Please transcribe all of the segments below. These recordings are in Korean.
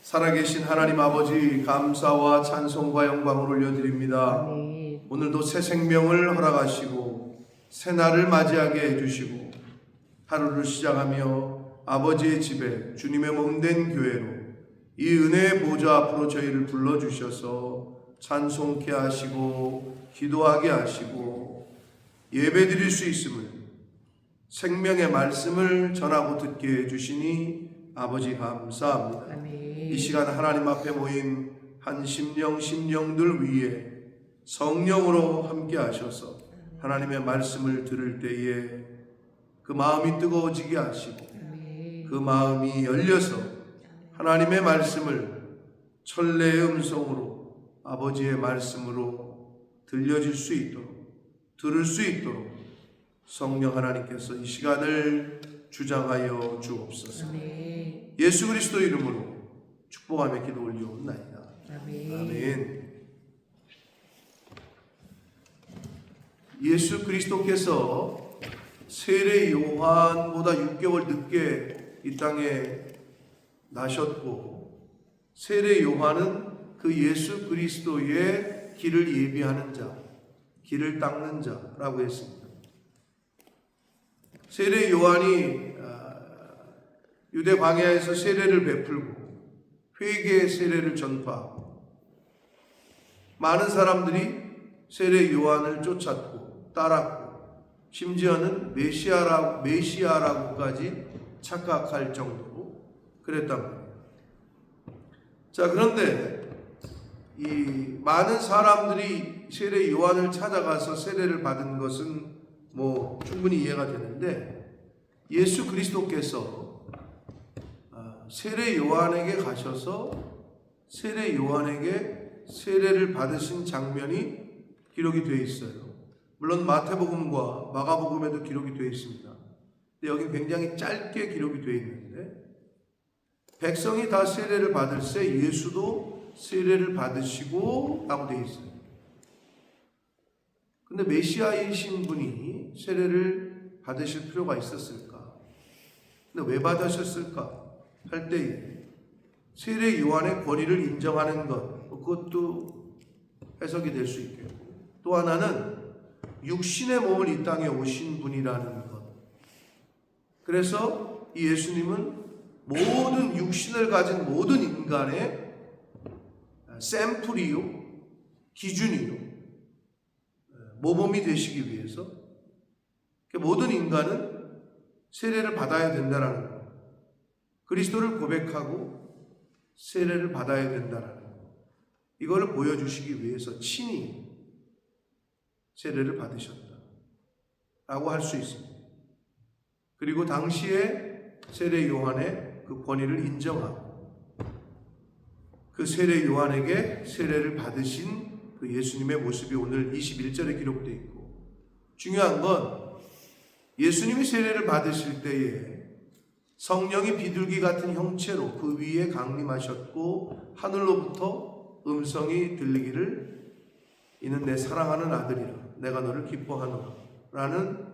살아계신 하나님 아버지, 감사와 찬송과 영광을 올려드립니다. 오늘도 새 생명을 허락하시고 새 날을 맞이하게 해주시고 하루를 시작하며 아버지의 집에 주님의 몸된 교회로 이 은혜의 보좌 앞으로 저희를 불러주셔서 찬송케 하시고 기도하게 하시고 예배드릴 수 있음을, 생명의 말씀을 전하고 듣게 해주시니 아버지 감사합니다. 이 시간 하나님 앞에 모인 한 심령들 위에 성령으로 함께 하셔서 하나님의 말씀을 들을 때에 그 마음이 뜨거워지게 하시고 그 마음이 열려서 하나님의 말씀을 천래의 음성으로 아버지의 말씀으로 들려질 수 있도록, 들을 수 있도록 성령 하나님께서 이 시간을 주장하여 주옵소서. 예수 그리스도 이름으로 축복하며 기도 올리옵나이다. 아멘. 예수 그리스도께서 세례 요한보다 6개월 늦게 이 땅에 나셨고, 세례 요한은 그 예수 그리스도의 길을 예비하는 자, 길을 닦는 자라고 했습니다. 세례 요한이 유대 광야에서 세례를 베풀고 회개의 세례를 전파하고 많은 사람들이 세례 요한을 쫓았고 따랐고 심지어는 메시아라고까지 착각할 정도로 그랬단 말이에요. 자, 그런데 이 많은 사람들이 세례 요한을 찾아가서 세례를 받은 것은 충분히 이해가 되는데, 예수 그리스도께서 세례 요한에게 가셔서 세례 요한에게 세례를 받으신 장면이 기록이 되어 있어요. 물론 마태복음과 마가복음에도 기록이 되어 있습니다. 근데 여기 굉장히 짧게 기록이 되어 있는데, 백성이 다 세례를 받을새 예수도 세례를 받으시고 라고 되어 있어요. 근데 메시아이신 분이 세례를 받으실 필요가 있었을까? 근데 왜 받으셨을까? 할 때 세례 요한의 권위를 인정하는 것, 그것도 해석이 될 수 있겠고, 또 하나는 육신의 몸을 이 땅에 오신 분이라는 것. 그래서 이 예수님은 모든 육신을 가진 모든 인간의 샘플이요, 기준이요, 모범이 되시기 위해서 모든 인간은 세례를 받아야 된다는 것, 그리스도를 고백하고 세례를 받아야 된다는 것, 이거를 보여주시기 위해서 친히 세례를 받으셨다라고 할 수 있습니다. 그리고 당시에 세례 요한의 그 권위를 인정하고 그 세례 요한에게 세례를 받으신 그 예수님의 모습이 오늘 21절에 기록되어 있고, 중요한 건 예수님이 세례를 받으실 때에 성령이 비둘기 같은 형체로 그 위에 강림하셨고 하늘로부터 음성이 들리기를 이는 내 사랑하는 아들이라 내가 너를 기뻐하노라 라는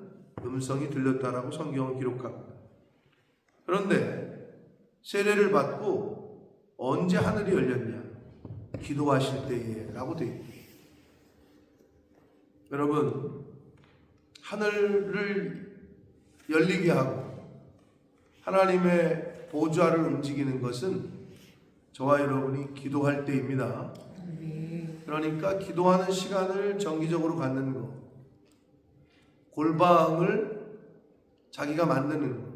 음성이 들렸다라고 성경은 기록합니다. 그런데 세례를 받고 언제 하늘이 열렸냐? 기도하실 때에 라고 되어 있습니다. 여러분, 하늘을 열리게 하고 하나님의 보좌를 움직이는 것은 저와 여러분이 기도할 때입니다. 그러니까 기도하는 시간을 정기적으로 갖는 것, 골방을 자기가 만드는 것,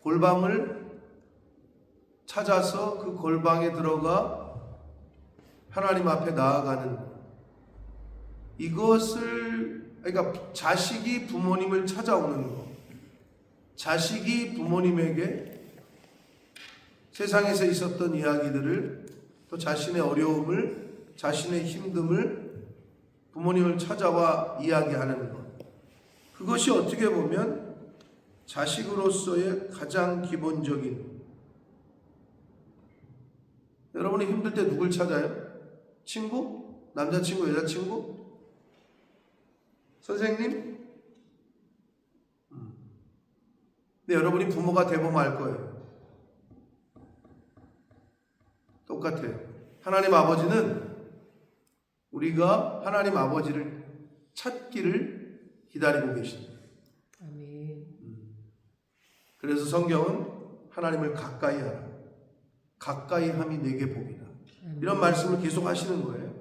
골방을 찾아서 그 골방에 들어가 하나님 앞에 나아가는 것, 이것을, 그러니까 자식이 부모님을 찾아오는 것, 자식이 부모님에게 세상에서 있었던 이야기들을, 또 자신의 어려움을, 자신의 힘듦을 부모님을 찾아와 이야기하는 것, 그것이 어떻게 보면 자식으로서의 가장 기본적인, 여러분이 힘들 때 누굴 찾아요? 친구? 남자친구, 여자친구? 선생님? 근데 여러분이 부모가 되보면 알 거예요. 똑같아요. 하나님 아버지는 우리가 하나님 아버지를 찾기를 기다리고 계십니다. 아멘. 그래서 성경은 하나님을 가까이 하라. 가까이 함이 내게 복이다. 이런 말씀을 계속 하시는 거예요.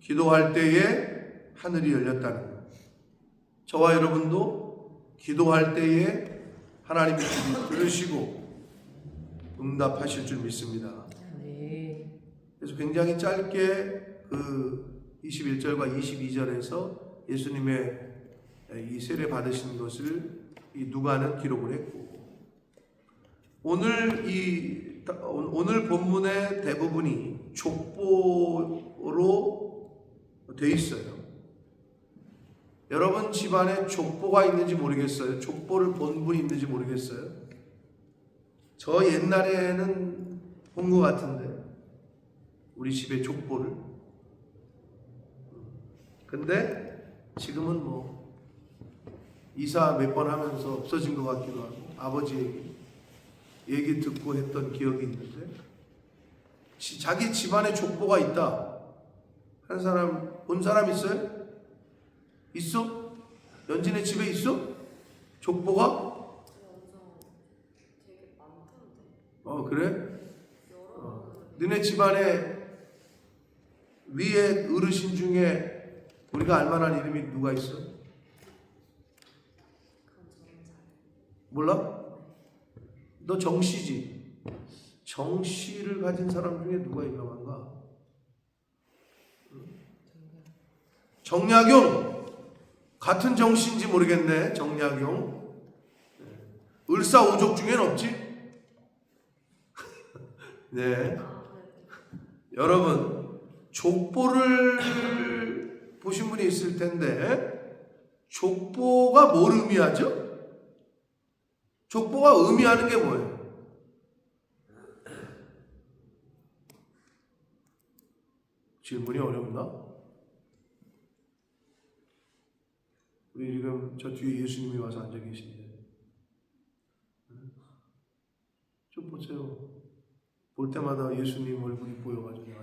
기도할 때에 하늘이 열렸다는 것. 저와 여러분도 기도할 때에 하나님이 들으시고 응답하실 줄 믿습니다. 네. 그래서 굉장히 짧게 그 21절과 22절에서 예수님의 이 세례 받으신 것을 이 누가는 기록을 했고, 오늘 본문의 대부분이 족보로 돼 있어요. 여러분 집안에 족보가 있는지 모르겠어요. 족보를 본 분이 있는지 모르겠어요. 저 옛날에는 본 것 같은데, 우리 집에 족보를. 근데 지금은 뭐 이사 몇 번 하면서 없어진 것 같기도 하고, 아버지 얘기 듣고 했던 기억이 있는데, 자기 집안에 족보가 있다 한 사람 본 사람 있어요? 있어? 연진의 집에 있어? 족보가? 되게 많던데. 그래? 너네 집안에 위에 어르신 중에 우리가 알만한 이름이 누가 있어? 그건 저는 잘. 몰라? 너 정씨지? 정씨를 가진 사람 중에 누가 유명한가? 정약용. 같은 정씨인지 모르겠네. 정약용. 을사오족 중엔 없지? 네. 여러분, 족보를 보신 분이 있을 텐데, 족보가 뭘 의미하죠? 족보가 의미하는 게 뭐예요? 질문이 어렵나? 우리 지금 저 뒤에 예수님이 와서 앉아 계신데, 좀 보세요. 볼 때마다 예수님 얼굴이 보여가지고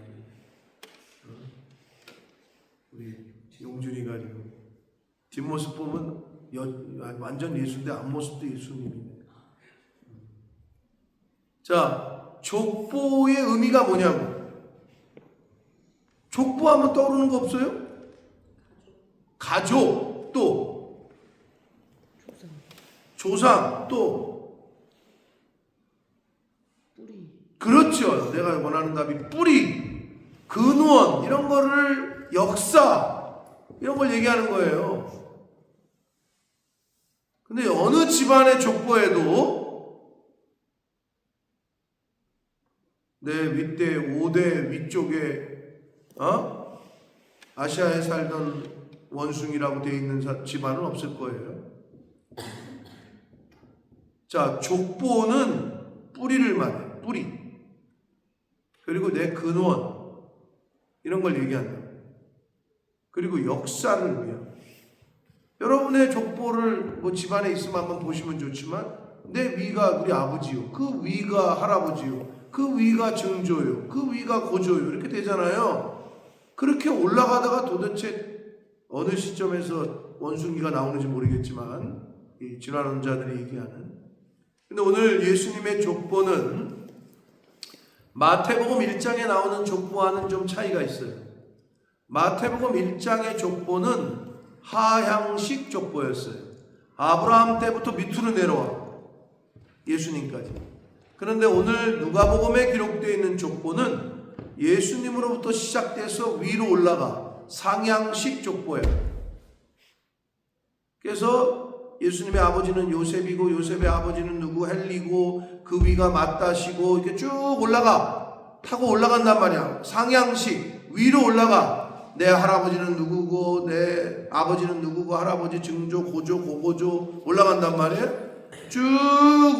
우리 용준이가 지금 뒷모습 보면 완전 예수인데 앞모습도 예수님이네. 자, 족보의 의미가 뭐냐고. 족보하면 떠오르는 거 없어요? 가족, 또 조상, 또 뿌리. 그렇죠. 내가 원하는 답이 뿌리, 근원, 이런 거를, 역사, 이런 걸 얘기하는 거예요. 근데 어느 집안의 족보에도 내 윗대 5대 위쪽에 아시아에 살던 원숭이라고 되어 있는 집안은 없을 거예요. 자, 족보는 뿌리를 말해. 뿌리. 그리고 내 근원, 이런 걸 얘기한다. 그리고 역사를 의미합니다. 여러분의 족보를 뭐 집안에 있으면 한번 보시면 좋지만, 내 위가 우리 아버지요, 그 위가 할아버지요, 그 위가 증조요, 그 위가 고조요, 이렇게 되잖아요. 그렇게 올라가다가 도대체 어느 시점에서 원숭이가 나오는지 모르겠지만, 이 진화론자들이 얘기하는. 근데 오늘 예수님의 족보는 마태복음 1장에 나오는 족보와는 좀 차이가 있어요. 마태복음 1장의 족보는 하향식 족보였어요. 아브라함 때부터 밑으로 내려와 예수님까지. 그런데 오늘 누가복음에 기록되어 있는 족보는 예수님으로부터 시작돼서 위로 올라가 상향식 족보예요. 그래서 예수님의 아버지는 요셉이고, 요셉의 아버지는 누구? 헬리고, 그 위가 맏다시고, 이렇게 쭉 올라가, 타고 올라간단 말이야. 상향식, 위로 올라가. 내 할아버지는 누구고, 내 아버지는 누구고, 할아버지 증조, 고조, 고고조 올라간단 말이에요. 쭉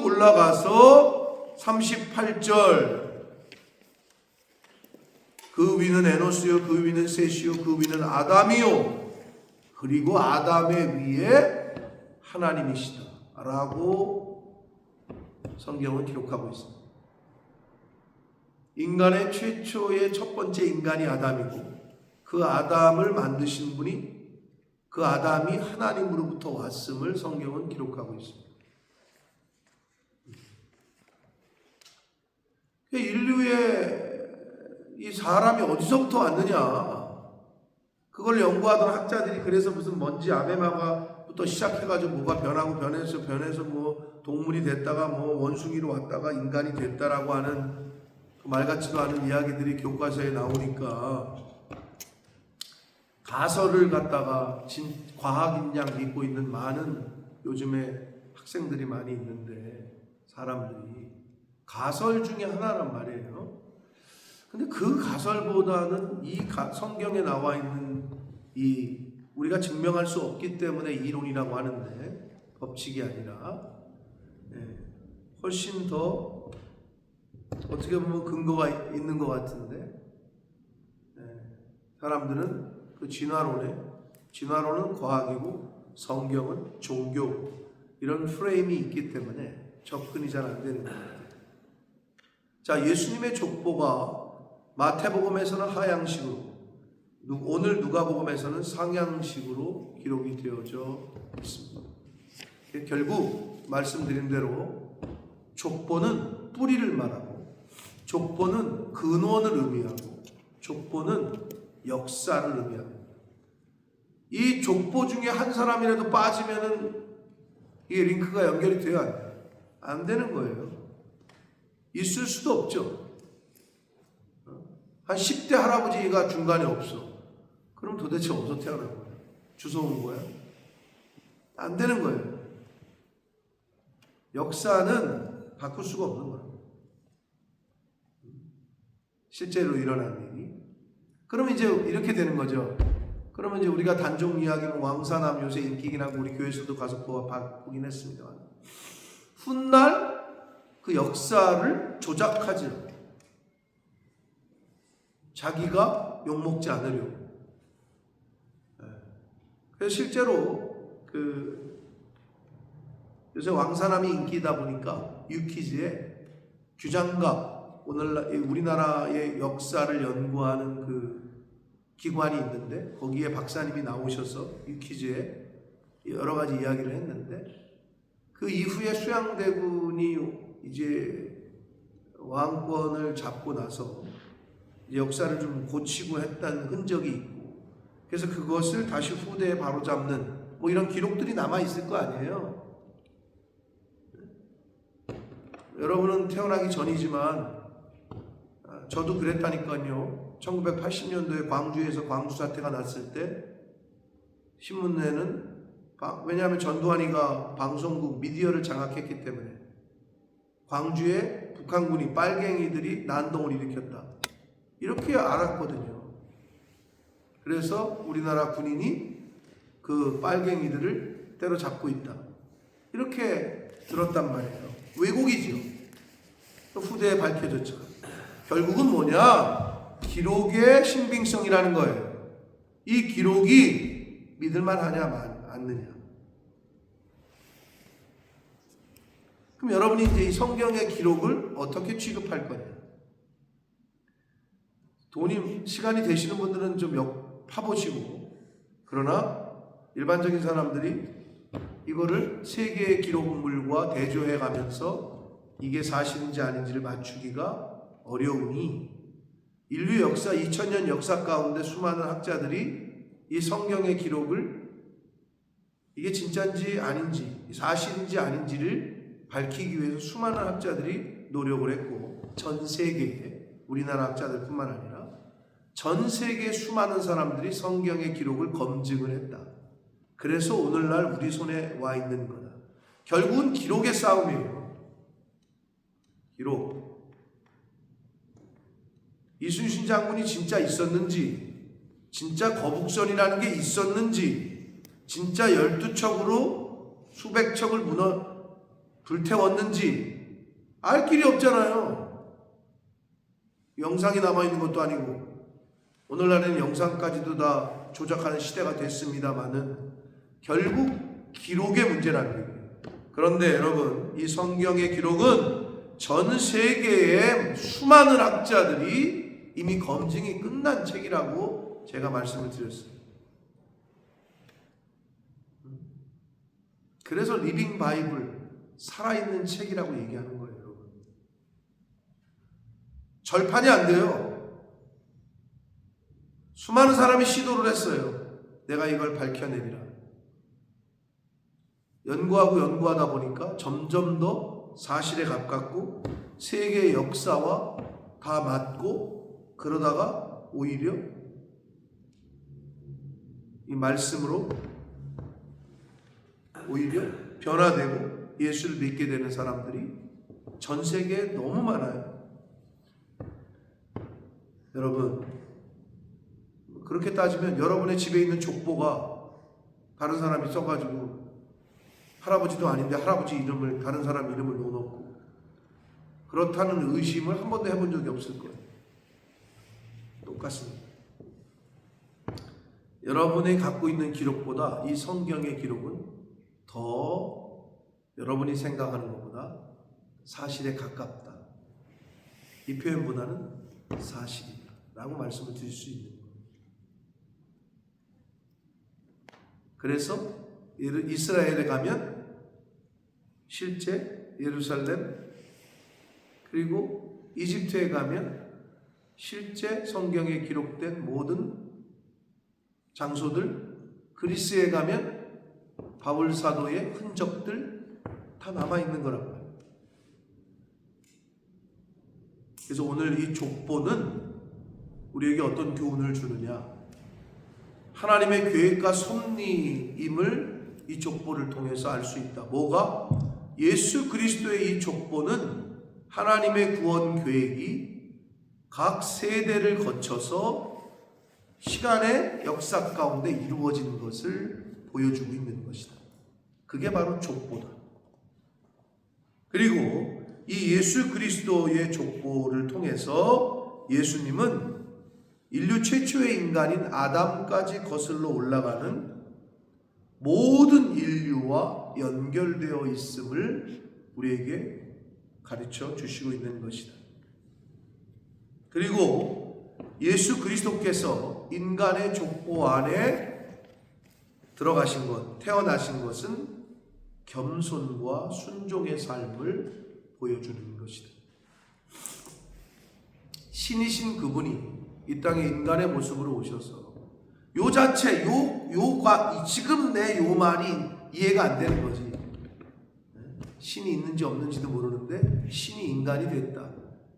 올라가서 38절, 그 위는 에노스요, 그 위는 셋이요, 그 위는 아담이요, 그리고 아담의 위에 하나님이시다 라고 성경은 기록하고 있습니다. 인간의 최초의 첫 번째 인간이 아담이고 그 아담을 만드신 분이 그 아담이 하나님으로부터 왔음을 성경은 기록하고 있습니다. 인류의 이 사람이 어디서부터 왔느냐, 그걸 연구하던 학자들이 그래서 무슨 먼지 아메바부터 시작해가지고 뭐가 변하고 변해서 뭐 동물이 됐다가 뭐 원숭이로 왔다가 인간이 됐다라고 하는 그 말 같지도 않은 이야기들이 교과서에 나오니까 가설을 갖다가 과학인 양 믿고 있는 많은 요즘에 학생들이 많이 있는데, 사람들이 가설 중에 하나란 말이에요. 근데 그 가설보다는 이 성경에 나와 있는 이 우리가 증명할 수 없기 때문에 이론이라고 하는데, 법칙이 아니라 훨씬 더 어떻게 보면 근거가 있는 것 같은데, 사람들은 그 진화론은 과학이고 성경은 종교, 이런 프레임이 있기 때문에 접근이 잘 안 되는 것 같아요. 자, 예수님의 족보가 마태복음에서는 하향식으로, 오늘 누가복음에서는 상향식으로 기록이 되어져 있습니다. 결국 말씀드린 대로 족보는 뿌리를 말하고, 족보는 근원을 의미하고, 족보는 역사를 의미합니다. 이 족보 중에 한 사람이라도 빠지면은 이게 링크가 연결이 돼야 안 돼요. 안 되는 거예요. 있을 수도 없죠. 한 10대 할아버지가 중간에 없어. 그럼 도대체 어디서 태어난 거야? 주워온 거야? 안 되는 거예요. 역사는 바꿀 수가 없는 거예요. 실제로 일어난 일이. 그러면 이제 이렇게 되는 거죠. 그러면 이제 우리가 단종 이야기는 왕사남 요새 인기긴 하고 우리 교회에서도 가서 보긴 했습니다. 훗날 그 역사를 조작하지, 자기가 욕먹지 않으려고. 그래서 실제로 요새 왕사남이 인기다 보니까 유퀴즈에 규장각, 우리나라의 역사를 연구하는 그 기관이 있는데 거기에 박사님이 나오셔서 유퀴즈에 여러 가지 이야기를 했는데, 그 이후에 수양대군이 이제 왕권을 잡고 나서 역사를 좀 고치고 했다는 흔적이 있고, 그래서 그것을 다시 후대에 바로잡는 뭐 이런 기록들이 남아 있을 거 아니에요. 여러분은 태어나기 전이지만 저도 그랬다니까요. 1980년도에 광주에서 광주 사태가 났을 때 신문에는, 왜냐하면 전두환이가 방송국 미디어를 장악했기 때문에 광주에 북한군이 빨갱이들이 난동을 일으켰다, 이렇게 알았거든요. 그래서 우리나라 군인이 그 빨갱이들을 때려잡고 있다, 이렇게 들었단 말이에요. 왜곡이죠. 후대에 밝혀졌죠. 결국은 뭐냐? 기록의 신빙성이라는 거예요. 이 기록이 믿을만 하냐 않느냐. 그럼 여러분이 이제 이 성경의 기록을 어떻게 취급할 거냐? 시간이 되시는 분들은 좀 파보시고, 그러나 일반적인 사람들이 이거를 세계의 기록물과 대조해 가면서 이게 사실인지 아닌지를 맞추기가 어려우니, 인류 역사 2000년 역사 가운데 수많은 학자들이 이 성경의 기록을 이게 진짜인지 아닌지, 사실인지 아닌지를 밝히기 위해서 수많은 학자들이 노력을 했고, 전 세계에, 우리나라 학자들뿐만 아니라 전 세계 수많은 사람들이 성경의 기록을 검증을 했다. 그래서 오늘날 우리 손에 와 있는 거다. 결국은 기록의 싸움이에요. 기록. 이순신 장군이 진짜 있었는지, 진짜 거북선이라는 게 있었는지, 진짜 12척으로 수백 척을 불태웠는지 알 길이 없잖아요. 영상이 남아있는 것도 아니고, 오늘날에는 영상까지도 다 조작하는 시대가 됐습니다만은 결국 기록의 문제라는 거예요. 그런데 여러분, 이 성경의 기록은 전 세계의 수많은 학자들이 이미 검증이 끝난 책이라고 제가 말씀을 드렸어요. 그래서 리빙 바이블, 살아있는 책이라고 얘기하는 거예요, 여러분. 절판이 안 돼요. 수많은 사람이 시도를 했어요. 내가 이걸 밝혀내리라. 연구하고 연구하다 보니까 점점 더 사실에 가깝고 세계의 역사와 다 맞고, 그러다가 오히려 이 말씀으로 오히려 변화되고 예수를 믿게 되는 사람들이 전 세계에 너무 많아요. 여러분, 그렇게 따지면 여러분의 집에 있는 족보가 다른 사람이 써가지고 할아버지도 아닌데 할아버지 이름을 다른 사람 이름을 넣어놓고 그렇다는 의심을 한 번도 해본 적이 없을 거예요. 똑같습니다. 여러분이 갖고 있는 기록보다 이 성경의 기록은 더 여러분이 생각하는 것보다 사실에 가깝다. 이 표현보다는 사실이다 라고 말씀을 드릴 수 있는 거예요. 그래서 이스라엘에 가면 실제 예루살렘, 그리고 이집트에 가면 실제 성경에 기록된 모든 장소들, 그리스에 가면 바울 사도의 흔적들 다 남아있는 거란 말이에요. 그래서 오늘 이 족보는 우리에게 어떤 교훈을 주느냐, 하나님의 계획과 섭리임을 이 족보를 통해서 알 수 있다. 뭐가? 예수 그리스도의 이 족보는 하나님의 구원 계획이 각 세대를 거쳐서 시간의 역사 가운데 이루어지는 것을 보여주고 있는 것이다. 그게 바로 족보다. 그리고 이 예수 그리스도의 족보를 통해서 예수님은 인류 최초의 인간인 아담까지 거슬러 올라가는 모든 인류와 연결되어 있음을 우리에게 가르쳐 주시고 있는 것이다. 그리고 예수 그리스도께서 인간의 족보 안에 들어가신 것, 태어나신 것은 겸손과 순종의 삶을 보여주는 것이다. 신이신 그분이 이 땅에 인간의 모습으로 오셔서 요 자체, 요가 지금 내 요 말이 이해가 안 되는 거지. 신이 있는지 없는지도 모르는데 신이 인간이 됐다.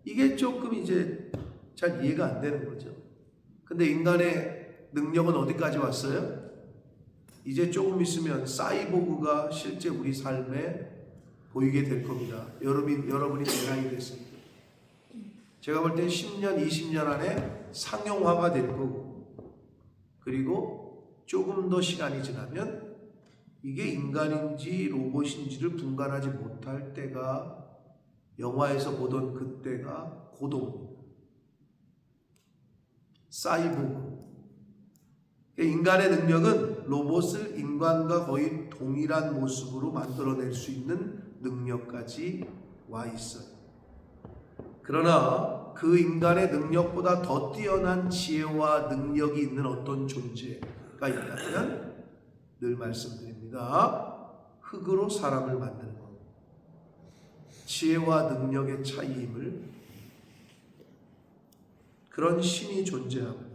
이게 조금 이제 잘 이해가 안 되는 거죠. 근데 인간의 능력은 어디까지 왔어요? 이제 조금 있으면 사이보그가 실제 우리 삶에 보이게 될 겁니다. 여러분이 대상이 됐습니다. 제가 볼 땐 10년, 20년 안에 상용화가 될 거고, 그리고 조금 더 시간이 지나면 이게 인간인지 로봇인지를 분간하지 못할 때가, 영화에서 보던 그때가 고동, 사이보그. 인간의 능력은 로봇을 인간과 거의 동일한 모습으로 만들어낼 수 있는 능력까지 와 있어요. 그러나 그 인간의 능력보다 더 뛰어난 지혜와 능력이 있는 어떤 존재가 있다면, 늘 말씀드립니다, 흙으로 사람을 만드는 것, 지혜와 능력의 차이임을, 그런 신이 존재하고,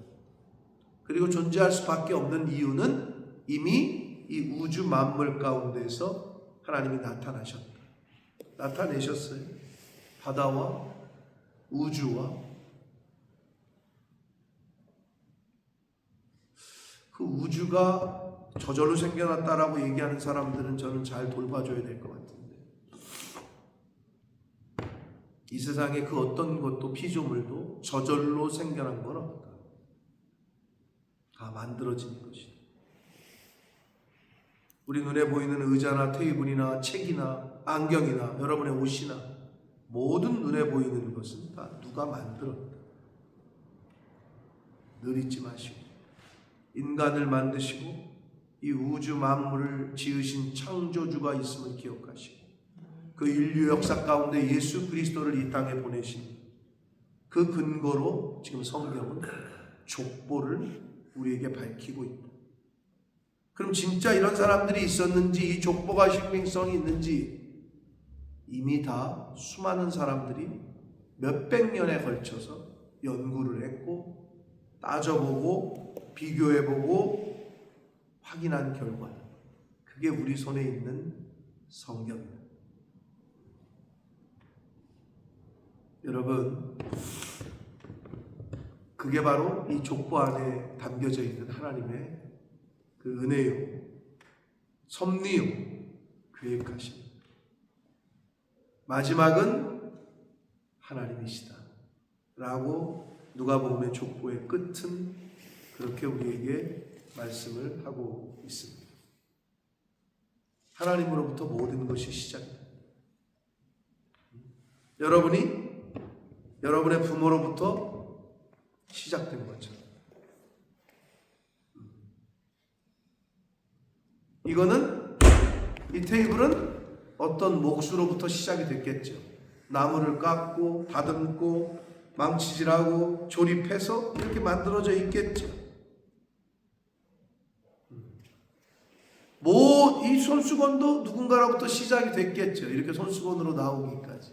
그리고 존재할 수밖에 없는 이유는 이미 이 우주 만물 가운데서 하나님이 나타내셨어요. 바다와 우주와 그 우주가 저절로 생겨났다라고 얘기하는 사람들은 저는 잘 돌봐줘야 될 것 같은데, 이 세상에 그 어떤 것도 피조물도 저절로 생겨난 건 없다. 다 만들어진 것이다. 우리 눈에 보이는 의자나 테이블이나 책이나 안경이나 여러분의 옷이나 모든 눈에 보이는 것은 다 누가 만들었다. 늘 잊지 마시고, 인간을 만드시고 이 우주 만물을 지으신 창조주가 있음을 기억하시고, 그 인류 역사 가운데 예수 그리스도를 이 땅에 보내신 그 근거로 지금 성경은 족보를 우리에게 밝히고 있다. 그럼 진짜 이런 사람들이 있었는지, 이 족보가 신빙성이 있는지 이미 다 수많은 사람들이 몇백 년에 걸쳐서 연구를 했고 따져보고 비교해보고 확인한 결과, 그게 우리 손에 있는 성경입니다. 여러분, 그게 바로 이 족보 안에 담겨져 있는 하나님의 그 은혜요, 섭리요, 계획하심. 마지막은 하나님이시다 라고 누가복음의 족보의 끝은 그렇게 우리에게 말씀을 하고 있습니다. 하나님으로부터 모든 것이 시작입니다. 여러분이 여러분의 부모로부터 시작된 거죠. 이거는, 이 테이블은 어떤 몫으로부터 시작이 됐겠죠. 나무를 깎고 다듬고 망치질하고 조립해서 이렇게 만들어져 있겠죠. 이 손수건도 누군가로부터 시작이 됐겠죠. 이렇게 손수건으로 나오기까지.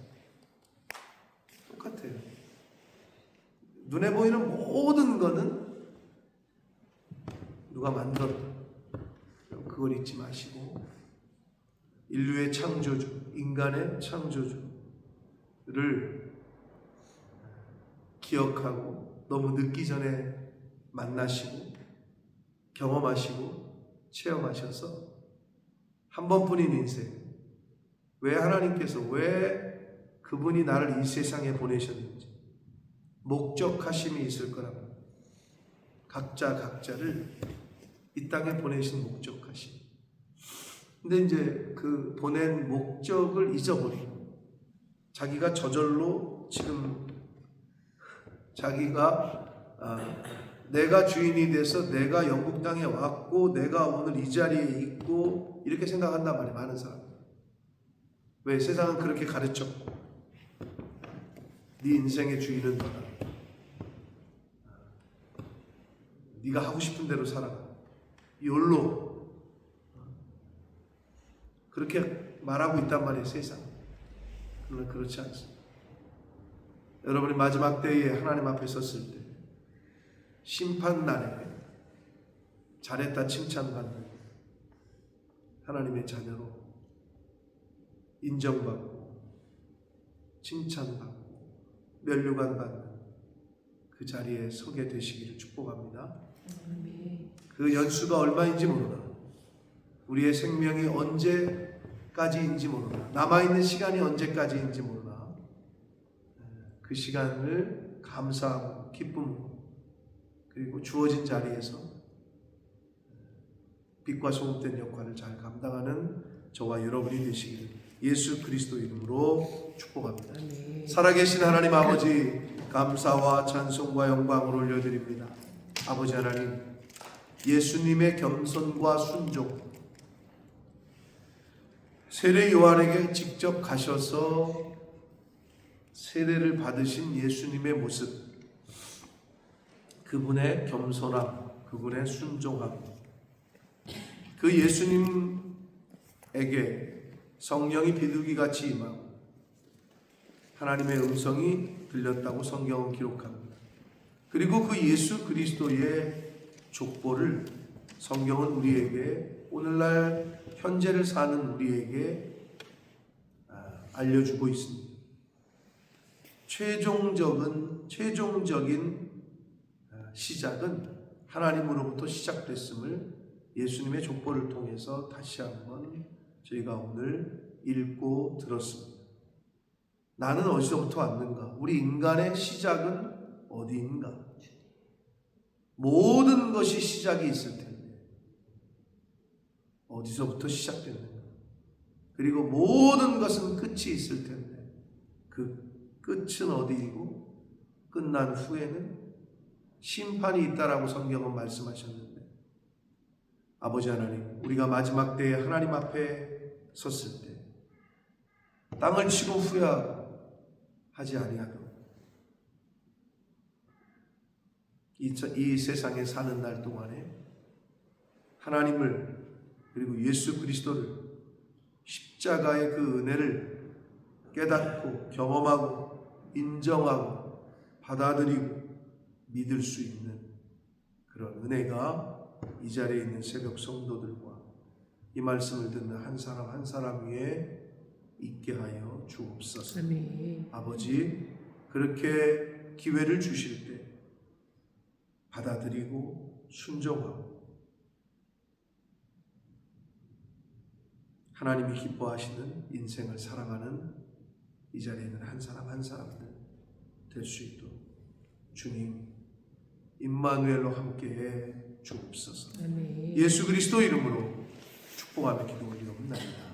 똑같아요. 눈에 보이는 모든 거는 누가 만들었다. 그걸 잊지 마시고 인류의 창조주, 인간의 창조주를 기억하고 너무 늦기 전에 만나시고 경험하시고 체험하셔서 한 번뿐인 인생, 왜 하나님께서 왜 그분이 나를 이 세상에 보내셨는지 목적하심이 있을 거라고, 각자를 이 땅에 보내신 목적하심. 근데 이제 그 보낸 목적을 잊어버리고 자기가 저절로 지금 자기가 내가 주인이 돼서 내가 영국 땅에 왔고 내가 오늘 이 자리에 있고 이렇게 생각한단 말이에요. 많은 사람. 왜? 세상은 그렇게 가르쳤고 네 인생의 주인은 너다. 네가 하고 싶은 대로 살아가. 욜로. 그렇게 말하고 있단 말이에요. 세상. 그러나 그렇지 않습니다. 여러분이 마지막 때에 하나님 앞에 섰을 때 심판날에 잘했다 칭찬받는 하나님의 자녀로 인정받고 칭찬받고 면류관 받는 그 자리에 서게 되시기를 축복합니다. 그 연수가 얼마인지 모르나, 우리의 생명이 언제까지인지 모르나, 남아있는 시간이 언제까지인지 모르나, 그 시간을 감사하고 기쁨으로 그리고 주어진 자리에서 빛과 소금된 역할을 잘 감당하는 저와 여러분이 되시기를 예수 그리스도 이름으로 축복합니다. 살아계신 하나님 아버지, 감사와 찬송과 영광을 올려드립니다. 아버지 하나님, 예수님의 겸손과 순종, 세례 요한에게 직접 가셔서 세례를 받으신 예수님의 모습, 그분의 겸손함, 그분의 순종함, 그 예수님에게 성령이 비둘기같이 임하고 하나님의 음성이 들렸다고 성경은 기록합니다. 그리고 그 예수 그리스도의 족보를 성경은 우리에게, 오늘날 현재를 사는 우리에게 알려주고 있습니다. 최종적인 시작은 하나님으로부터 시작됐음을 예수님의 족보를 통해서 다시 한번 저희가 오늘 읽고 들었습니다. 나는 어디서부터 왔는가? 우리 인간의 시작은 어디인가? 모든 것이 시작이 있을 텐데 어디서부터 시작됐는가? 그리고 모든 것은 끝이 있을 텐데 그 끝은 어디이고 끝난 후에는 심판이 있다라고 성경은 말씀하셨는데, 아버지 하나님, 우리가 마지막 때에 하나님 앞에 섰을 때 땅을 치고 후회하지 아니하고 이 세상에 사는 날 동안에 하나님을 그리고 예수 그리스도를 십자가의 그 은혜를 깨닫고 경험하고 인정하고 받아들이고 믿을 수 있는 그런 은혜가 이 자리에 있는 새벽 성도들과 이 말씀을 듣는 한 사람 한 사람 위에 있게 하여 주옵소서. 아멘. 아버지, 그렇게 기회를 주실 때 받아들이고 순종하고 하나님이 기뻐하시는 인생을 살아가는 이 자리에 있는 한 사람 한 사람들 될 수 있도록 주님 임마누엘로 함께해 주옵소서. 아멘. 예수 그리스도 이름으로 축복하며 기도 올리옵나이다.